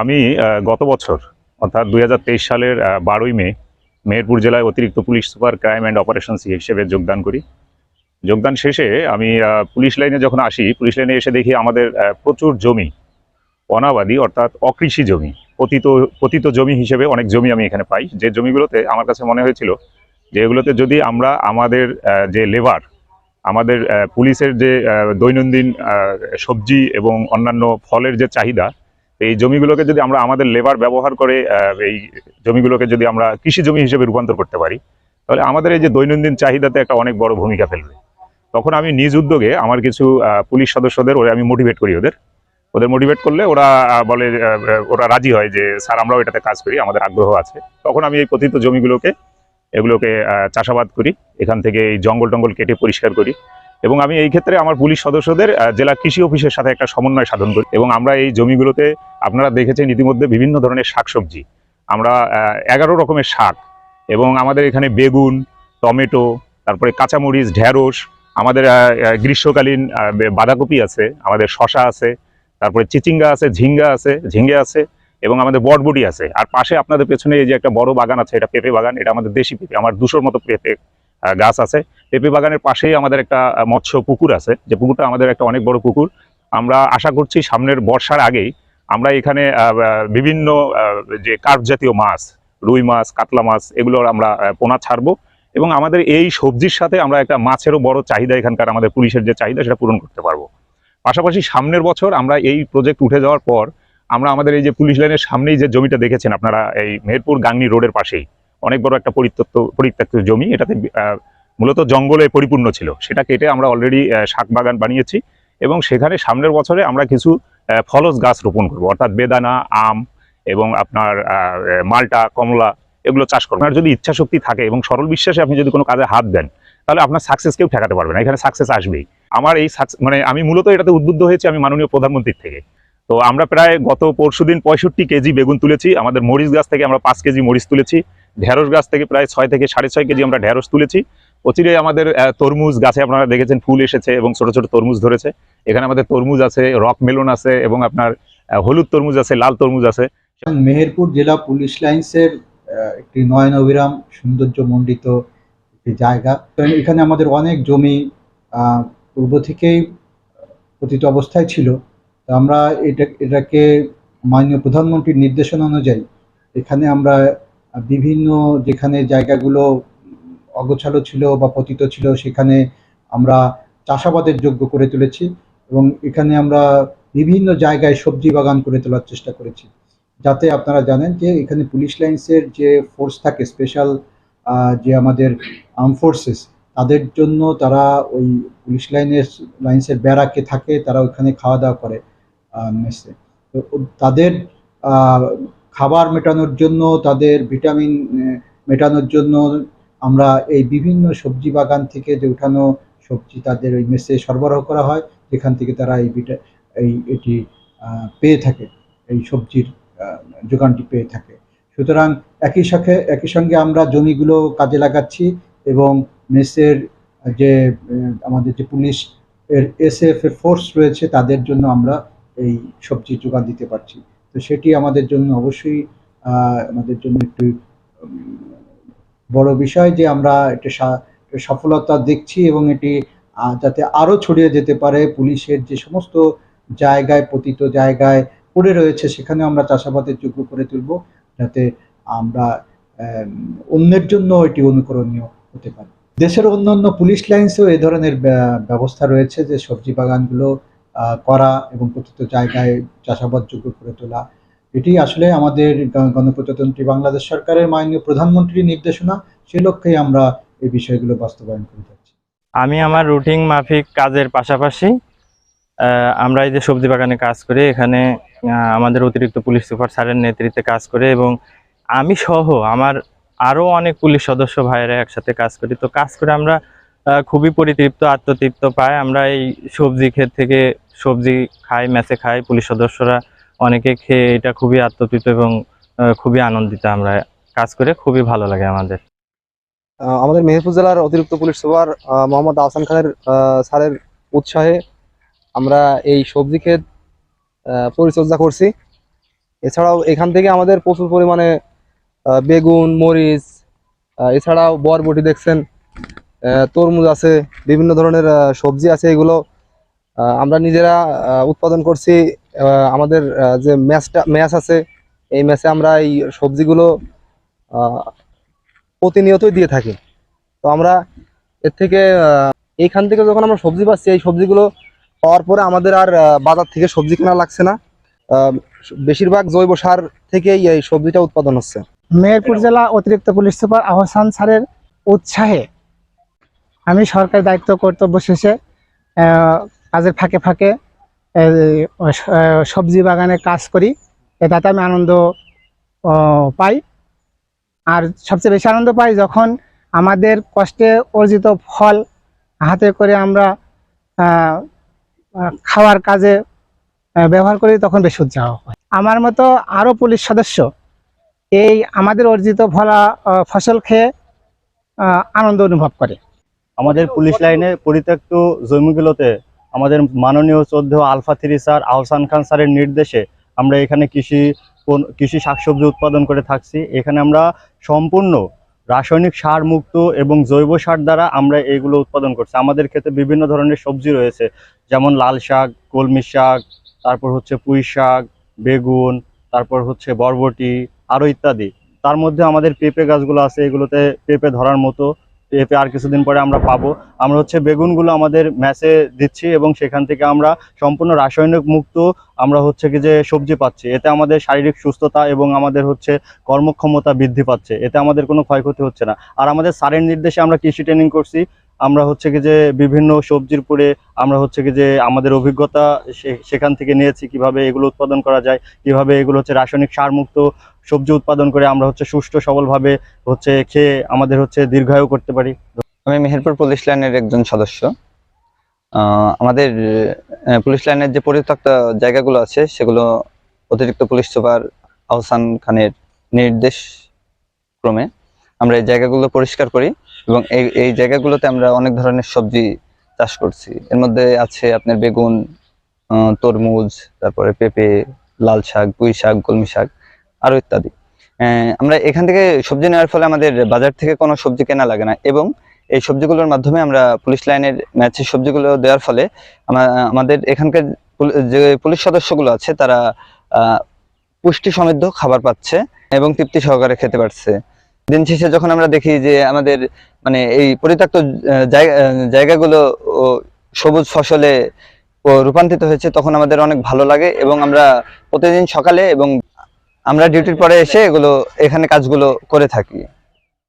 আমি গত বছর অর্থাৎ 2023 সালের 12ই মে মেহেরপুর জেলায় অতিরিক্ত police super crime and operations হিসেবে যোগদান করি। যোগদান শেষে আমি পুলিশ লাইনে যখন আসি, পুলিশ লাইনে এসে দেখি আমাদের প্রচুর জমি অনাবাদি অর্থাৎ অকৃষি জমি, পতিত পতিত জমি হিসেবে অনেক জমি আমি এখানে পাই। যে জমিগুলোতে আমার কাছে মনে হয়েছিল যে এগুলোতে যদি আমরা আমাদের যে লেবার, আমাদের পুলিশের যে দৈনন্দিন সবজি এবং অন্যান্য ফলের যে চাহিদা, এই জমিগুলোকে যদি আমরা আমাদের লেবার ব্যবহার করে এই জমিগুলোকে যদি আমরা কৃষি জমি হিসেবে রূপান্তর করতে পারি, তাহলে আমাদের এই যে দৈনন্দিন চাহিদাতে একটা অনেক বড় ভূমিকা ফেলবে। তখন আমি নিজ উদ্যোগে আমার কিছু পুলিশ সদস্যদের আমি মোটিভেট করি। ওদের মোটিভেট করলে ওরা বলে, ওরা রাজি হয় যে স্যার আমরাও এটাতে কাজ করি, আমাদের আগ্রহ আছে। তখন আমি এই পতিত জমিগুলোকে এগুলোকে চাষাবাদ করি, এখান থেকে এই জঙ্গল টঙ্গল কেটে পরিষ্কার করি। এবং আমি এই ক্ষেত্রে আমার পুলিশ সদস্যদের জেলা কৃষি অফিসের সাথে একটা সমন্বয় সাধন করি। এবং আমরা এই জমিগুলোতে, আপনারা দেখেছেন ইতিমধ্যে, বিভিন্ন ধরনের শাকসবজি, আমরা 11 রকমের শাক, এবং আমাদের এখানে বেগুন, টমেটো, তারপরে কাঁচামরিচ, ঢেঁড়স, আমাদের গ্রীষ্মকালীন বাঁধাকপি আছে, আমাদের শশা আছে, তারপরে চিচিঙ্গা আছে, ঝিঙ্গে আছে, এবং আমাদের বটবটি আছে। আর পাশে আপনাদের পেছনে এই যে একটা বড় বাগান আছে, এটা পেঁপে বাগান, এটা আমাদের দেশি পেঁপে, আমার 200-র মতো পেঁপে গাছ আছে। পেঁপে বাগানের পাশেই আমাদের একটা মৎস্য পুকুর আছে, যে পুকুরটা আমাদের একটা অনেক বড় পুকুর। আমরা আশা করছি সামনের বর্ষার আগেই আমরা এখানে বিভিন্ন যে কার্প জাতীয় মাছ, রুই মাছ, কাতলা মাছ, এগুলোর আমরা পোনা ছাড়বো। এবং আমাদের এই সবজির সাথে আমরা একটা মাছেরও বড় চাহিদা, এখানকার আমাদের পুলিশের যে চাহিদা, সেটা পূরণ করতে পারবো। পাশাপাশি সামনের বছর আমরা এই প্রজেক্ট উঠে যাওয়ার পর আমরা আমাদের এই যে পুলিশ লাইনের সামনেই যে জমিটা দেখেছেন আপনারা, এই মেহেরপুর গাংনী রোডের পাশেই অনেক বড় একটা পরিত্যক্ত জমি, এটাতে মূলত জঙ্গলে পরিপূর্ণ ছিল, সেটা কেটে আমরা অলরেডি শাক বাগান বানিয়েছি। এবং সেখানে সামনের বছরে আমরা কিছু ফলস গাছ রোপণ করবো, অর্থাৎ বেদানা, আম এবং আপনার মালটা, কমলা, এগুলো চাষ করবো। আপনার যদি ইচ্ছা শক্তি থাকে এবং সরল বিশ্বাসে আপনি যদি কোনো কাজে হাত দেন, তাহলে আপনার সাকসেস কেউ ঠেকাতে পারবে না, এখানে সাকসেস আসবেই। আমার এই মানে আমি মূলত এটাতে উদ্বুদ্ধ হয়েছি আমি মাননীয় প্রধানমন্ত্রীর থেকে। তো আমরা প্রায় গত পরশুদিন 65 কেজি বেগুন তুলেছি, আমাদের মরিচ গাছ থেকে আমরা 5 কেজি মরিচ তুলেছি, ঢেঁড়স গাছ থেকে প্রায় 6 থেকে 6.5 কেজি আমরা ঢেঁড়স তুলেছি। অচিরে আমাদের তরমুজ গাছে আপনারা দেখেছেন ফুল এসেছে এবং ছোট ছোট তরমুজ ধরেছে। এখানে আমাদের তরমুজ আছে, রক মেলন আছে, এবং আপনার হলুদ তরমুজ আছে, লাল তরমুজ আছে। মেহেরপুর জেলা পুলিশ লাইন্সের একটি নয়ন অভিরাম সৌন্দর্যমণ্ডিত একটি জায়গা। এখানে আমাদের অনেক জমি পূর্ব থেকেই পতিত অবস্থায় ছিল। তো আমরা এটাকে মাননীয় প্রধানমন্ত্রীর নির্দেশনা অনুযায়ী এখানে আমরা বিভিন্ন, যেখানে জায়গাগুলো অগোছালো ছিল বা পতিত ছিল, সেখানে আমরা চাষাবাদের যোগ্য করে তুলেছি। এবং এখানে আমরা বিভিন্ন জায়গায় সবজি বাগান করে তোলার চেষ্টা করেছি, যাতে আপনারা জানেন যে এখানে পুলিশ লাইন্সের যে ফোর্স থাকে, স্পেশাল যে আমাদের আর্ম ফোর্সেস, তাদের জন্য তারা ওই পুলিশ লাইন্সের ব্যারাকে থাকে, তারা ওইখানে খাওয়া দাওয়া করে মেসে। তো তাদের খাবার মেটানোর জন্য, তাদের ভিটামিন মেটানোর জন্য আমরা এই বিভিন্ন সবজি বাগান থেকে যে উঠানো সবজি তাদের ওই মেসে সরবরাহ করা হয়, যেখান থেকে তারা এটি পেয়ে থাকে, এই সবজির যোগানটি পেয়ে থাকে। সুতরাং একই সঙ্গে আমরা জমিগুলো কাজে লাগাচ্ছি, এবং মেসের যে আমাদের যে পুলিশ এর এসএফ এর ফোর্স রয়েছে, তাদের জন্য আমরা এই সবজি যোগান দিতে পারছি। তো সেটি আমাদের জন্য অবশ্যই আমাদের জন্য একটু বড় বিষয় যে আমরা এটা সফলতা দেখছি, এবং এটি যাতে আরও ছড়িয়ে যেতে পারে। পুলিশের যে সমস্ত জায়গায়, পতিত জায়গায় পড়ে রয়েছে, সেখানে আমরা চাষাবাদের যোগ্য করে তুলব, যাতে আমরা অন্যের জন্য এটি অনুকরণীয় হতে পারে। দেশের অন্যান্য পুলিশ লাইন্সেও এ ধরনের ব্যবস্থা রয়েছে, যে সবজি বাগানগুলো করা এবং পতিত জায়গায় চাষাবাদ যোগ্য করে তোলা। এটি আসলে আমাদের গণপ্রজাতন্ত্রী বাংলাদেশ সরকারের মাননীয় প্রধানমন্ত্রীর নির্দেশনা। সে লক্ষ্যেই আমরা এই বিষয়গুলো বাস্তবায়ন করে যাচ্ছি। আমি আমার রুটিন মাফিক কাজের পাশাপাশি আমরা এই যে সবজি বাগানে কাজ করি, এখানে আমাদের অতিরিক্ত পুলিশ সুপার স্যারের নেতৃত্বে কাজ করে, এবং আমি সহ আমার আরও অনেক পুলিশ সদস্য ভাইয়েরা একসাথে কাজ করি। তো কাজ করে আমরা খুবই পরিতৃপ্ত, আত্মতৃপ্ত পাই। আমরা এই সবজি ক্ষেত থেকে সবজি খাই, ম্যাচে খাই, পুলিশ সদস্যরা অনেকে খেয়ে এটা খুবই আত্মতৃপ্ত এবং খুবই আনন্দিত। আমরা কাজ করে খুবই ভালো লাগে আমাদের। আমাদের মেহেরপুর জেলার অতিরিক্ত পুলিশ সুপার মোহাম্মদ আহসান খানের স্যারের উৎসাহে আমরা এই সবজি ক্ষেত পরিচর্যা করছি। এছাড়াও এখান থেকে আমাদের প্রচুর পরিমাণে বেগুন, মরিচ, এছাড়াও বরবটি দেখছেন, তরমুজ আছে, বিভিন্ন ধরনের সবজি আছে। এগুলো আমরা নিজেরা উৎপাদন করছি। আমাদের যে ম্যাচ আছে, এই ম্যাচে আমরা এই সবজিগুলো প্রতিনিয়তই দিয়ে থাকি। তো আমরা এর থেকে এইখান থেকে যখন আমরা সবজি পাচ্ছি, এই সবজিগুলো পাওয়ার পরে আমাদের আর বাজার থেকে সবজি কেনা লাগছে না। আহ, বেশিরভাগ জৈব সার থেকেই এই সবজিটা উৎপাদন হচ্ছে। মেহেরপুর জেলা অতিরিক্ত পুলিশ সুপার আহসান স্যারের উৎসাহে আমি সরকারি দায়িত্ব কর্তব্য শেষে কাজের ফাঁকে ফাঁকে সবজি বাগানে কাজ করি। এটাতে আমি আনন্দ পাই। আর সবচেয়ে বেশি আনন্দ পাই যখন আমাদের কষ্টে অর্জিত ফল হাতে করে আমরা খাওয়ার কাজে ব্যবহার করি, তখন বেশি উৎসাহ হয়। আমার মতো আরও পুলিশ সদস্য এই আমাদের অর্জিত ফসল খেয়ে আনন্দ অনুভব করে। আমাদের পুলিশ লাইনে পরিত্যক্ত জমিগুলোতে আমাদের মাননীয় 14 আলফা 3 স্যার আহসান খান স্যারের নির্দেশে আমরা এখানে কৃষি শাকসবজি উৎপাদন করে থাকছি। এখানে আমরা সম্পূর্ণ রাসায়নিক সার মুক্ত এবং জৈব সার দ্বারা আমরা এগুলো উৎপাদন করছি। আমাদের ক্ষেত্রে বিভিন্ন ধরনের সবজি রয়েছে, যেমন লাল শাক, কলমি শাক, তারপর হচ্ছে পুঁই শাক, বেগুন, তারপর হচ্ছে বরবটি, আরও ইত্যাদি। তার মধ্যে আমাদের পেঁপে গাছগুলো আছে, এগুলোতে পেঁপে ধরার মতো পেঁপে আর কিছুদিন পরে আমরা পাবো। আমরা হচ্ছে বেগুনগুলো আমাদের ম্যাচে দিচ্ছি এবং সেখান থেকে আমরা সম্পূর্ণ রাসায়নিক মুক্ত আমরা হচ্ছে কি যে সবজি পাচ্ছি। এতে আমাদের শারীরিক সুস্থতা এবং আমাদের হচ্ছে কর্মক্ষমতা বৃদ্ধি পাচ্ছে, এতে আমাদের কোনো ক্ষয়ক্ষতি হচ্ছে না। আর আমাদের স্যারের নির্দেশে আমরা কৃষি ট্রেনিং করছি। আমরা হচ্ছে কি যে বিভিন্ন সবজির পরে আমরা হচ্ছে কি যে আমাদের অভিজ্ঞতা সেখান থেকে নিয়েছি, কিভাবে এগুলো উৎপাদন করা যায়, কিভাবে এগুলো হচ্ছে রাসায়নিক সার মুক্ত সবজি উৎপাদন করে আমরা হচ্ছে সুষ্ঠু সবলভাবে হচ্ছে খেয়ে আমাদের হচ্ছে দীর্ঘায়ু করতে পারি। আমি মেহেরপুর পুলিশ লাইনের একজন সদস্য। আমাদের পুলিশ লাইনের যে পরিত্যক্ত জায়গাগুলো আছে সেগুলো অতিরিক্ত পুলিশ সুপার আহসান খানের নির্দেশ ক্রমে আমরা এই জায়গাগুলো পরিষ্কার করি এবং এই জায়গাগুলোতে আমরা অনেক ধরনের সবজি চাষ করছি। এর মধ্যে আছে আপনার বেগুন, তরমুজ, তারপরে পেঁপে, লাল শাক, পুঁই শাক, কলমি শাক, আরো ইত্যাদি। আমরা এখান থেকে সবজি নেওয়ার ফলে আমাদের বাজার থেকে কোনো সবজি কেনা লাগে না এবং এই সবজিগুলোর মাধ্যমে আমরা পুলিশ লাইনের ম্যাচের সবজিগুলো দেওয়ার ফলে আমাদের এখানকার যে পুলিশ সদস্যগুলো আছে তারা পুষ্টি সমৃদ্ধ খাবার পাচ্ছে এবং তৃপ্তি সহকারে খেতে পারছে। দিন শেষে যখন আমরা দেখি যে আমাদের মানে এই পরিত্যক্ত জায়গাগুলো সবুজ ফসলে রূপান্তরিত হয়েছে, তখন আমাদের অনেক ভালো লাগে এবং আমরা প্রতিদিন সকালে এবং আমরা ডিউটির পরে এসে এখানে কাজগুলো করে থাকি।